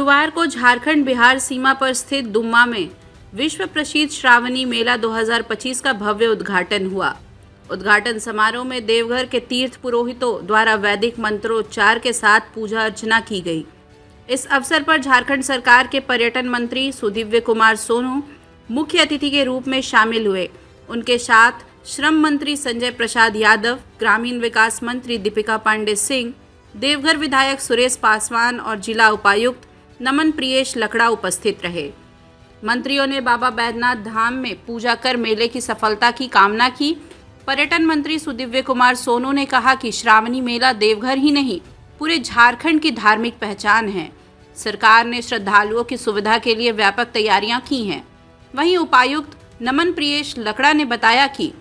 गुरुवार को झारखंड बिहार सीमा पर स्थित दुम्मा में विश्व प्रसिद्ध श्रावणी मेला 2025 का भव्य उद्घाटन हुआ। उद्घाटन समारोह में देवघर के तीर्थ पुरोहितों द्वारा वैदिक मंत्रोच्चार के साथ पूजा अर्चना की गई। इस अवसर पर झारखंड सरकार के पर्यटन मंत्री सुदीव्य कुमार सोनू मुख्य अतिथि के रूप में शामिल हुए। उनके साथ श्रम मंत्री संजय प्रसाद यादव, ग्रामीण विकास मंत्री दीपिका पांडे सिंह, देवघर विधायक सुरेश पासवान और जिला उपायुक्त नमन प्रियेश लकड़ा उपस्थित रहे। मंत्रियों ने बाबा बैद्यनाथ धाम में पूजा कर मेले की सफलता की कामना की। पर्यटन मंत्री सुदीव्य कुमार सोनू ने कहा कि श्रावणी मेला देवघर ही नहीं, पूरे झारखंड की धार्मिक पहचान है। सरकार ने श्रद्धालुओं की सुविधा के लिए व्यापक तैयारियां की हैं। वहीं उपायुक्त नमन प्रियेश लकड़ा ने बताया कि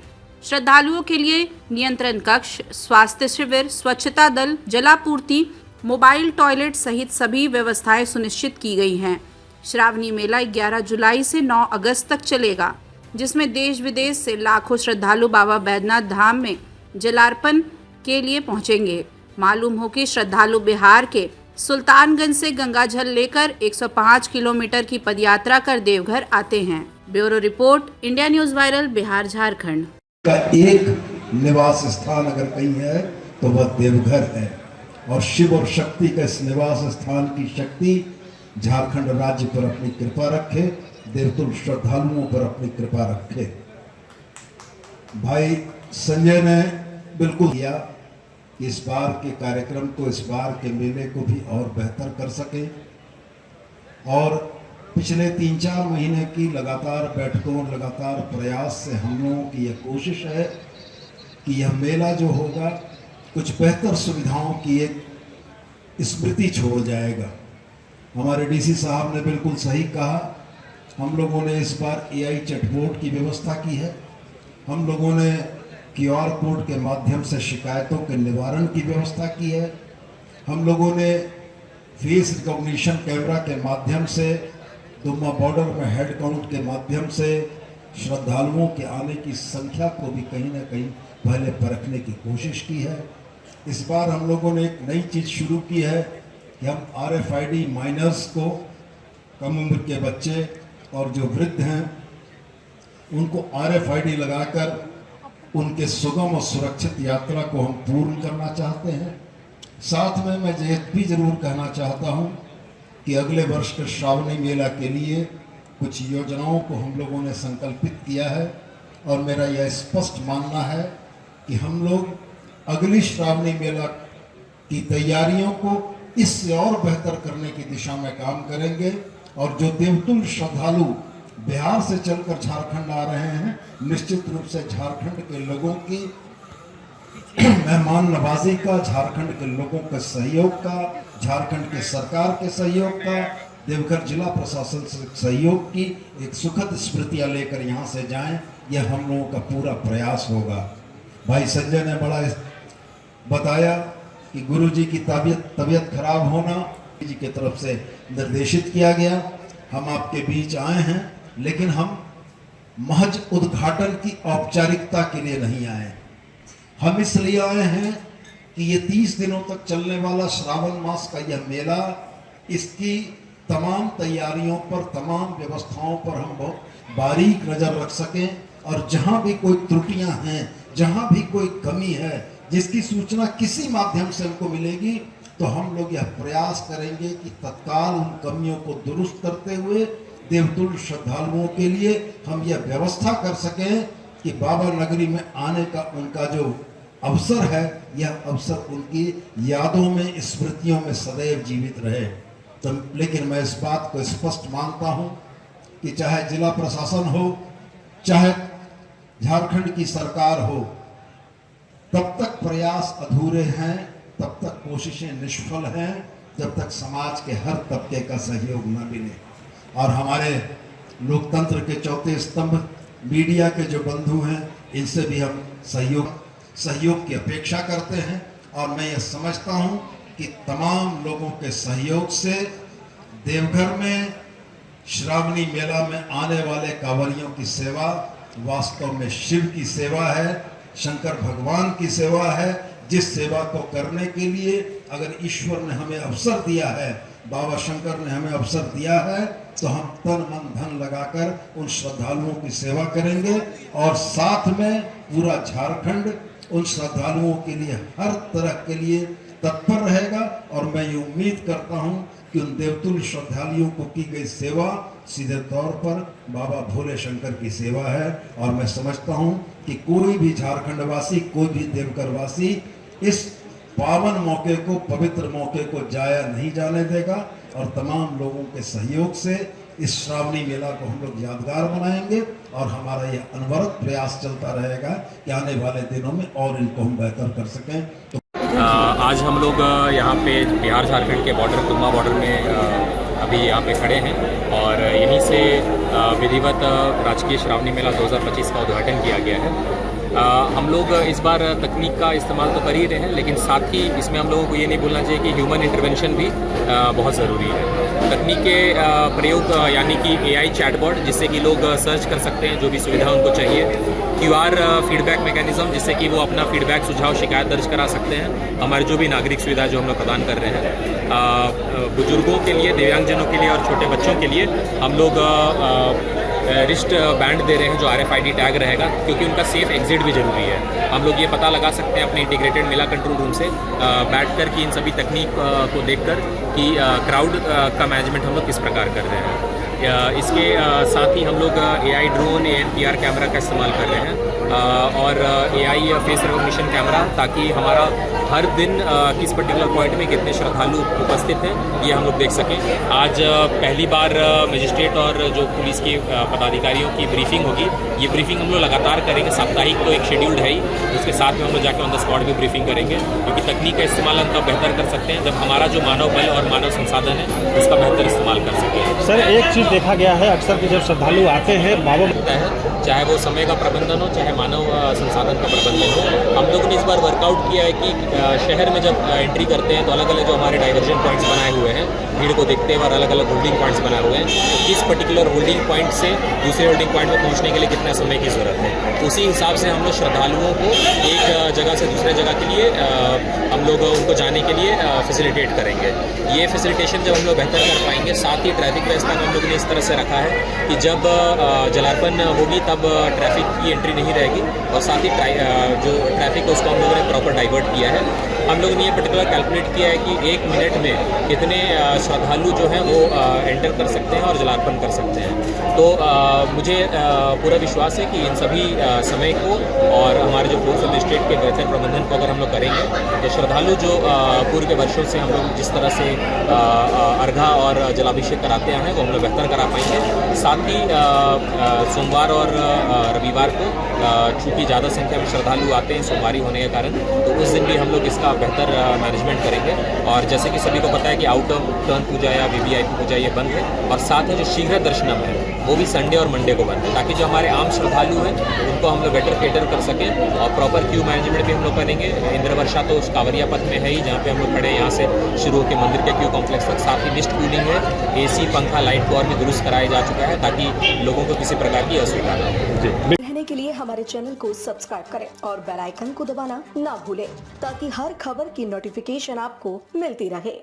श्रद्धालुओं के लिए नियंत्रण कक्ष, स्वास्थ्य शिविर, स्वच्छता दल, जलापूर्ति, मोबाइल टॉयलेट सहित सभी व्यवस्थाएं सुनिश्चित की गई हैं। श्रावणी मेला 11 जुलाई से 9 अगस्त तक चलेगा, जिसमें देश विदेश से लाखों श्रद्धालु बाबा बैद्यनाथ धाम में जलार्पण के लिए पहुंचेंगे। मालूम हो कि श्रद्धालु बिहार के सुल्तानगंज से गंगाजल लेकर 105 किलोमीटर की पदयात्रा कर देवघर आते हैं। Bureau report, India news viral, Bihar Jharkhand. का एक निवास स्थान अगर कहीं है तो वह देवघर है, और शिव और शक्ति का इस निवास स्थान की शक्ति झारखंड राज्य पर अपनी कृपा रखे, देवतुल्य श्रद्धालुओं पर अपनी कृपा रखे। भाई संजय ने बिल्कुल किया कि इस बार के कार्यक्रम को, इस बार के मेले को भी और बेहतर कर सके, और पिछले 3-4 महीने की लगातार बैठकों, लगातार प्रयास से हम लोगों की यह कोशिश है कि यह मेला जो होगा कुछ बेहतर सुविधाओं की एक स्मृति छोड़ जाएगा। हमारे डीसी साहब ने बिल्कुल सही कहा, हम लोगों ने इस बार AI चैटबोर्ड की व्यवस्था की है। हम लोगों ने QR कोड के माध्यम से शिकायतों के निवारण की व्यवस्था की है। हम लोगों ने फेस रिकॉग्निशन कैमरा के माध्यम से दुम्मा बॉर्डर में हेड काउंट के माध्यम से श्रद्धालुओं के आने की संख्या को भी कहीं ना कहीं पहले परखने की कोशिश की है। इस बार हम लोगों ने एक नई चीज़ शुरू की है कि हम RFID माइनर्स को, कम उम्र के बच्चे और जो वृद्ध हैं, उनको RFID लगाकर उनके सुगम और सुरक्षित यात्रा को हम पूर्ण करना चाहते हैं। साथ में मैं ये भी जरूर कहना चाहता हूँ कि अगले वर्ष के श्रावणी मेला के लिए कुछ योजनाओं को हम लोगों ने संकल्पित किया है, और मेरा यह स्पष्ट मानना है कि हम लोग अगली श्रावणी मेला की तैयारियों को इससे और बेहतर करने की दिशा में काम करेंगे। और जो देवतुल्य श्रद्धालु बिहार से चलकर झारखंड आ रहे हैं, निश्चित रूप से झारखंड के लोगों की मेहमान नवाजी का, झारखंड के लोगों के सहयोग का, झारखंड के सरकार के सहयोग का, देवघर जिला प्रशासन से सहयोग की एक सुखद स्मृतियां लेकर यहाँ से जाएं, यह हम लोगों का पूरा प्रयास होगा। भाई संजय ने बड़ा बताया कि गुरुजी की तबीयत खराब होना जी की तरफ से निर्देशित किया गया। हम आपके बीच आए हैं, लेकिन हम महज उद्घाटन की औपचारिकता के लिए नहीं आए। हम इसलिए आए हैं कि ये 30 दिनों तक चलने वाला श्रावण मास का यह मेला, इसकी तमाम तैयारियों पर, तमाम व्यवस्थाओं पर हम बहुत बारीक नज़र रख सकें, और जहां भी कोई त्रुटियां हैं, जहां भी कोई कमी है, जिसकी सूचना किसी माध्यम से हमको मिलेगी, तो हम लोग यह प्रयास करेंगे कि तत्काल उन कमियों को दुरुस्त करते हुए देवतुल्य श्रद्धालुओं के लिए हम यह व्यवस्था कर सकें कि बाबा नगरी में आने का उनका जो अवसर है, यह अवसर उनकी यादों में, स्मृतियों में सदैव जीवित रहे। तो लेकिन मैं इस बात को स्पष्ट मानता हूं कि चाहे जिला प्रशासन हो, चाहे झारखंड की सरकार हो, तब तक प्रयास अधूरे हैं, तब तक कोशिशें निष्फल हैं, जब तक समाज के हर तबके का सहयोग न मिले। और हमारे लोकतंत्र के चौथे स्तंभ मीडिया के जो बंधु हैं, इनसे भी हम सहयोग की अपेक्षा करते हैं। और मैं ये समझता हूँ कि तमाम लोगों के सहयोग से देवघर में श्रावणी मेला में आने वाले कांवरियों की सेवा वास्तव में शिव की सेवा है, शंकर भगवान की सेवा है, जिस सेवा को करने के लिए अगर ईश्वर ने हमें अवसर दिया है बाबा शंकर ने हमें अवसर दिया है तो हम तन मन धन लगाकर उन श्रद्धालुओं की सेवा करेंगे और साथ में पूरा झारखंड उन श्रद्धालुओं के लिए हर तरह के लिए तत्पर रहेगा। और मैं ये उम्मीद करता हूं कि उन देवतुल्य श्रद्धालुओं को की गई सेवा सीधे तौर पर बाबा भोले शंकर की सेवा है। और मैं समझता हूं कि कोई भी झारखंड वासी, कोई भी देवघर वासी इस पावन मौके को, पवित्र मौके को जाया नहीं जाने देगा। और तमाम लोगों के सहयोग से इस श्रावणी मेला को हम लोग यादगार बनाएंगे और हमारा यह अनवरत प्रयास चलता रहेगा कि आने वाले दिनों में और इनको हम बेहतर कर सकें। तो आज हम लोग यहाँ पे बिहार झारखंड के बॉर्डर, दुम्मा बॉर्डर में अभी यहाँ पे खड़े हैं और यहीं से विधिवत राजकीय श्रावणी मेला 2025 का उद्घाटन किया गया है। हम लोग इस बार तकनीक का इस्तेमाल तो कर ही रहे हैं, लेकिन साथ ही इसमें हम लोगों को ये नहीं भूलना चाहिए कि ह्यूमन इंटरवेंशन भी बहुत ज़रूरी है। तकनीक के प्रयोग यानी कि AI चैटबॉट, जिससे कि लोग सर्च कर सकते हैं जो भी सुविधा उनको चाहिए। QR फीडबैक मैकेनिज्म, जिससे कि वो अपना फीडबैक, सुझाव, शिकायत दर्ज करा सकते हैं। हमारे जो भी नागरिक सुविधा जो हम लोग प्रदान कर रहे हैं, बुजुर्गों के लिए, दिव्यांगजनों के लिए और छोटे बच्चों के लिए हम लोग रिस्ट बैंड दे रहे हैं जो RFID टैग रहेगा, क्योंकि उनका सेफ एग्जिट भी ज़रूरी है। हम लोग ये पता लगा सकते हैं अपने इंटीग्रेटेड मेला कंट्रोल रूम से बैठकर कि इन सभी तकनीक को देखकर कि क्राउड का मैनेजमेंट हम लोग किस प्रकार कर रहे हैं। इसके साथ ही हम लोग AI ड्रोन, ANPR कैमरा का इस्तेमाल कर रहे हैं और AI फेस रिकॉग्निशन कैमरा, ताकि हमारा हर दिन किस पर्टिकुलर पॉइंट में कितने श्रद्धालु उपस्थित हैं ये हम लोग देख सकें। आज पहली बार मजिस्ट्रेट और जो पुलिस के पदाधिकारियों की ब्रीफिंग होगी। ये ब्रीफिंग हम लोग लगातार करेंगे, साप्ताहिक तो एक शेड्यूल्ड है ही, उसके साथ में हम लोग जाकर ऑन द स्पॉट भी ब्रीफिंग करेंगे, क्योंकि तकनीक का इस्तेमाल हम तब बेहतर कर सकते हैं जब हमारा जो मानव बल और मानव संसाधन है उसका बेहतर इस्तेमाल कर सकें। सर, एक चीज़ देखा गया है अक्सर कि जब श्रद्धालु आते हैं बाबा होता है, चाहे वो समय का प्रबंधन हो, चाहे मानव संसाधन का प्रबंधन हो। हम लोगों ने इस बार वर्कआउट किया है कि शहर में जब एंट्री करते हैं तो अलग अलग जो हमारे डाइवर्जन पॉइंट्स बनाए हुए हैं, भीड़ को देखते हुए अलग अलग होल्डिंग पॉइंट्स बनाए हुए हैं, तो किस पर्टिकुलर होल्डिंग पॉइंट से दूसरे होल्डिंग पॉइंट में पहुंचने के लिए कितना समय की ज़रूरत है। तो उसी हिसाब से हम लोग श्रद्धालुओं को एक जगह से दूसरे जगह के लिए हम लोग उनको जाने के लिए फैसिलिटेट करेंगे। ये फैसिलिटेशन जब हम लोग बेहतर कर पाएंगे, साथ ही ट्रैफिक व्यवस्था में हम लोगों ने इस तरह से रखा है कि जब जलार्पण होगी तब ट्रैफिक की एंट्री नहीं रहेगी और साथ ही जो ट्रैफिक है उसको हम लोगों ने प्रॉपर डाइवर्ट किया है। हम लोगों ने ये पर्टिकुलर कैलकुलेट किया है कि 1 मिनट में कितने श्रद्धालु जो हैं वो एंटर कर सकते हैं और जलार्पण कर सकते हैं। तो मुझे पूरा विश्वास है कि इन सभी समय को और हमारे जो पूर्व मजिस्ट्रेट के बेहतर प्रबंधन को अगर हम लोग करेंगे तो श्रद्धालु जो पूर्व के वर्षों से हम लोग जिस तरह से अर्घा और जलाभिषेक कराते हैं वो हम लोग बेहतर करा पाएंगे। साथ ही सोमवार और रविवार को चूँकि ज़्यादा संख्या में श्रद्धालु आते हैं सोमवारी होने के कारण, तो उस दिन भी हम लोग इसका बेहतर मैनेजमेंट करेंगे। और जैसे कि सभी को पता है कि आउट ऑफ टर्न पूजा या VVIP पूजा ये बंद है, और साथ ही जो शीघ्र दर्शनम है वो भी संडे और मंडे को बंद है, ताकि जो हमारे आम श्रद्धालु हैं उनको हम लोग बेटर केटर कर सकें। और प्रॉपर क्यू मैनेजमेंट भी हम लोग करेंगे। इंद्रवर्षा तो उस कांवरिया पथ में है ही, जहाँ पे हम लोग खड़े हैं, यहाँ से शुरू होकर मंदिर के क्यू कॉम्प्लेक्स तक। साथ ही लिस्ट कूलिंग है, AC, पंखा, लाइट को और भी दुरुस्त कराया जा चुका है, ताकि लोगों को किसी प्रकार की असुविधा न हो। रहने के लिए हमारे चैनल को सब्सक्राइब करें और बेल आइकन को दबाना ना भूलें, ताकि हर खबर की नोटिफिकेशन आपको मिलती रहे।